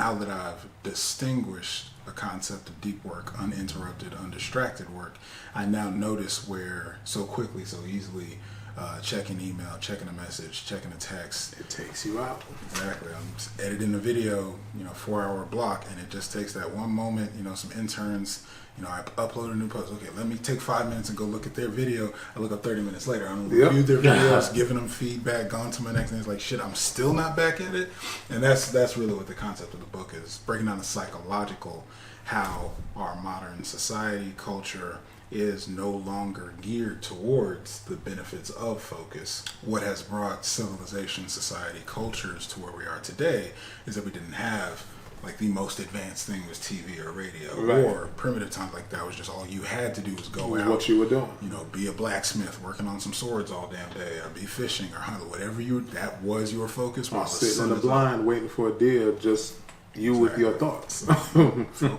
now that I've distinguished a concept of deep work, uninterrupted, undistracted work, I now notice where so quickly, so easily, checking email, checking a message, checking a text, it takes you out. Exactly. I'm just editing a video, 4-hour block, and it just takes that one moment. Some interns, I upload a new post. Okay, let me take 5 minutes and go look at their video. I look up 30 minutes later. I'm reviewed their videos, giving them feedback, gone to my next thing. It's like, shit, I'm still not back at it. And that's really what the concept of the book is, breaking down the psychological, how our modern society, culture, is no longer geared towards the benefits of focus. What has brought civilization, society, cultures to where we are today is that we didn't have, like, the most advanced thing was TV or radio, or primitive times like that was just all you had to do was go out. What you were doing. Be a blacksmith, working on some swords all damn day, or be fishing or hunting, whatever that was your focus. Or sitting in the blind waiting for a deer, just you with your thoughts. Focus.